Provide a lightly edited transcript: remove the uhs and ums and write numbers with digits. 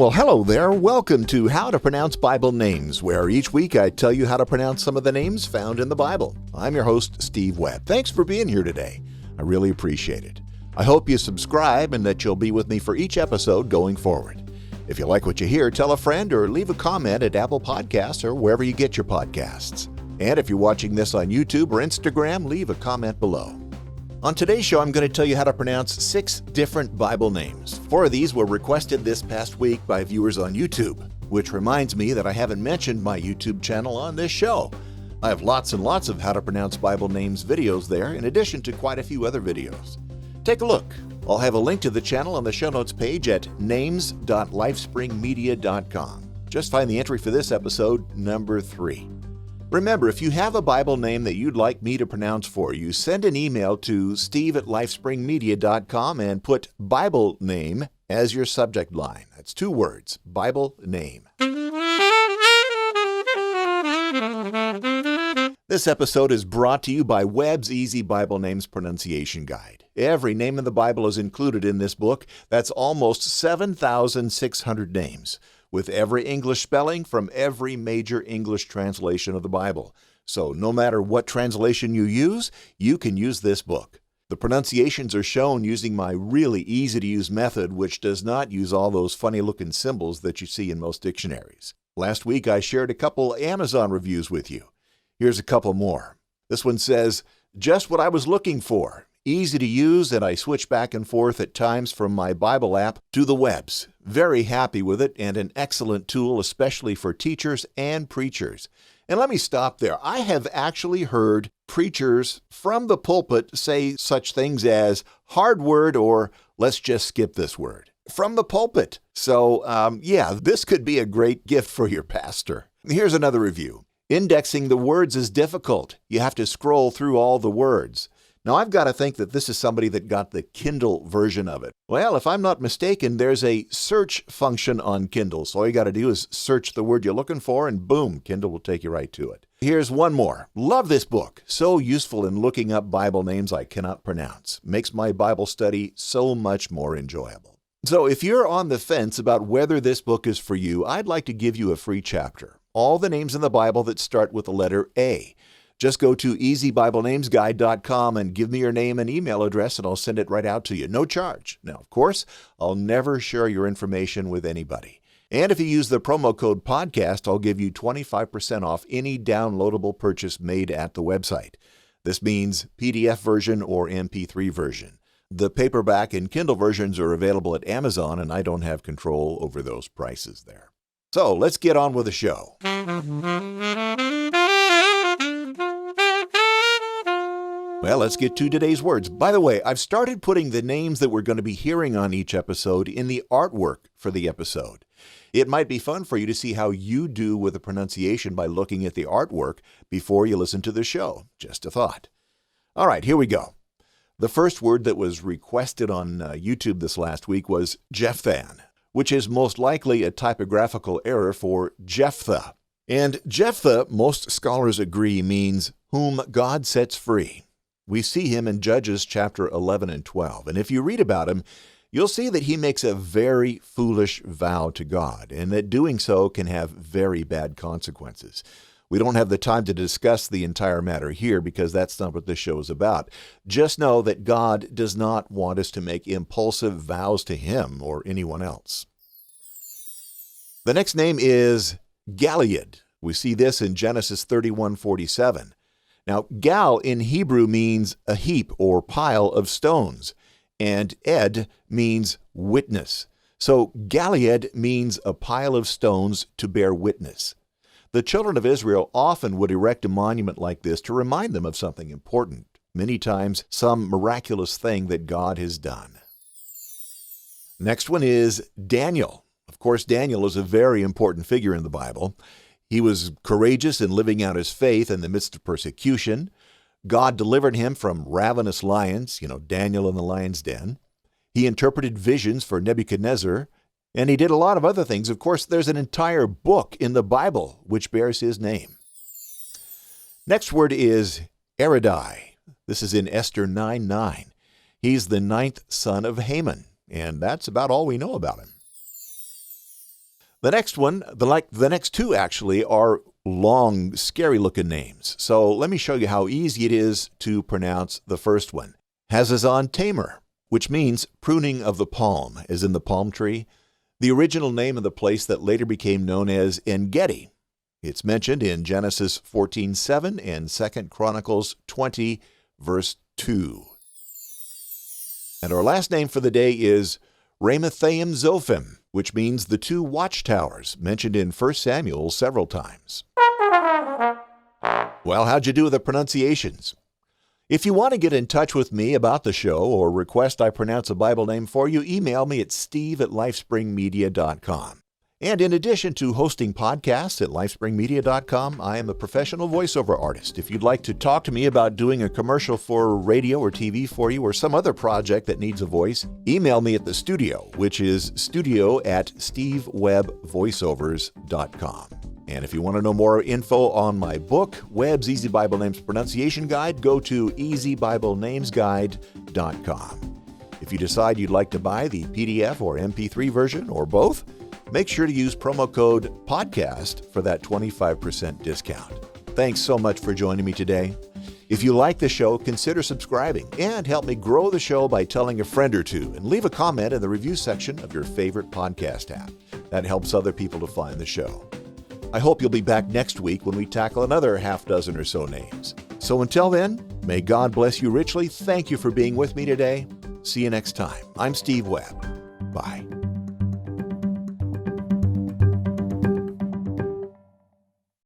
Well, hello there. Welcome to How to Pronounce Bible Names, where each week I tell you how to pronounce some of the names found in the Bible. I'm your host, Steve Webb. Thanks for being here today. I really appreciate it. I hope you subscribe and that you'll be with me for each episode going forward. If you like what you hear, tell a friend or leave a comment at Apple Podcasts or wherever you get your podcasts. And if you're watching this on YouTube or Instagram, leave a comment below. On today's show, I'm going to tell you how to pronounce 6 different Bible names. 4 of these were requested this past week by viewers on YouTube, which reminds me that I haven't mentioned my YouTube channel on this show. I have lots and lots of How to Pronounce Bible Names videos there, in addition to quite a few other videos. Take a look. I'll have a link to the channel on the show notes page at names.lifespringmedia.com. Just find the entry for this episode, number 3. Remember, if you have a Bible name that you'd like me to pronounce for you, send an email to steve@lifespringmedia.com and put Bible name as your subject line. That's 2 words, Bible name. This episode is brought to you by Webb's Easy Bible Names Pronunciation Guide. Every name in the Bible is included in this book. That's almost 7,600 names, with every English spelling from every major English translation of the Bible. So no matter what translation you use, you can use this book. The pronunciations are shown using my really easy-to-use method, which does not use all those funny-looking symbols that you see in most dictionaries. Last week, I shared a couple Amazon reviews with you. Here's a couple more. This one says, "Just what I was looking for. Easy to use, and I switch back and forth at times from my Bible app to the webs. Very happy with it and an excellent tool, especially for teachers and preachers." And let me stop there. I have actually heard preachers from the pulpit say such things as hard word or let's just skip this word. From the pulpit. So, this could be a great gift for your pastor. Here's another review. "Indexing the words is difficult. You have to scroll through all the words." Now, I've got to think that this is somebody that got the Kindle version of it. Well, if I'm not mistaken, there's a search function on Kindle. So all you got to do is search the word you're looking for, and boom, Kindle will take you right to it. Here's one more. "Love this book. So useful in looking up Bible names I cannot pronounce. Makes my Bible study so much more enjoyable." So if you're on the fence about whether this book is for you, I'd like to give you a free chapter. All the names in the Bible that start with the letter A. Just go to easybiblenamesguide.com and give me your name and email address, and I'll send it right out to you. No charge. Now, of course, I'll never share your information with anybody. And if you use the promo code podcast, I'll give you 25% off any downloadable purchase made at the website. This means PDF version or MP3 version. The paperback and Kindle versions are available at Amazon, and I don't have control over those prices there. So let's get on with the show. Well, let's get to today's words. By the way, I've started putting the names that we're going to be hearing on each episode in the artwork for the episode. It might be fun for you to see how you do with the pronunciation by looking at the artwork before you listen to the show. Just a thought. All right, here we go. The first word that was requested on YouTube this last week was Jephthah, which is most likely a typographical error for Jephthah. And Jephthah, most scholars agree, means whom God sets free. We see him in Judges chapter 11 and 12. And if you read about him, you'll see that he makes a very foolish vow to God, and that doing so can have very bad consequences. We don't have the time to discuss the entire matter here because that's not what this show is about. Just know that God does not want us to make impulsive vows to him or anyone else. The next name is Galeed. We see this in Genesis 31:47. Now, gal in Hebrew means a heap or pile of stones, and ed means witness. So Galeed means a pile of stones to bear witness. The children of Israel often would erect a monument like this to remind them of something important, many times some miraculous thing that God has done. Next one is Daniel. Of course, Daniel is a very important figure in the Bible. He was courageous in living out his faith in the midst of persecution. God delivered him from ravenous lions, Daniel in the lion's den. He interpreted visions for Nebuchadnezzar, and he did a lot of other things. Of course, there's an entire book in the Bible which bears his name. Next word is Aridai. This is in Esther 9:9. He's the 9th son of Haman, and that's about all we know about him. The next two actually are long, scary-looking names. So let me show you how easy it is to pronounce the first one. Hazezon-tamar, which means pruning of the palm, as in the palm tree. The original name of the place that later became known as En-gedi. It's mentioned in Genesis 14:7 and 2 Chronicles 20, verse 2. And our last name for the day is Ramathaim-zophim, which means the two watchtowers, mentioned in 1 Samuel several times. Well, how'd you do with the pronunciations? If you want to get in touch with me about the show or request I pronounce a Bible name for you, email me at steve@lifespringmedia.com. And in addition to hosting podcasts at lifespringmedia.com, I am a professional voiceover artist. If you'd like to talk to me about doing a commercial for radio or TV for you or some other project that needs a voice, email me at the studio, which is studio@stevewebvoiceovers.com. And if you want to know more info on my book, Webb's Easy Bible Names Pronunciation Guide, go to easybiblenamesguide.com. If you decide you'd like to buy the PDF or MP3 version or both, make sure to use promo code PODCAST for that 25% discount. Thanks so much for joining me today. If you like the show, consider subscribing and help me grow the show by telling a friend or two and leave a comment in the review section of your favorite podcast app. That helps other people to find the show. I hope you'll be back next week when we tackle another half dozen or so names. So until then, may God bless you richly. Thank you for being with me today. See you next time. I'm Steve Webb. Bye.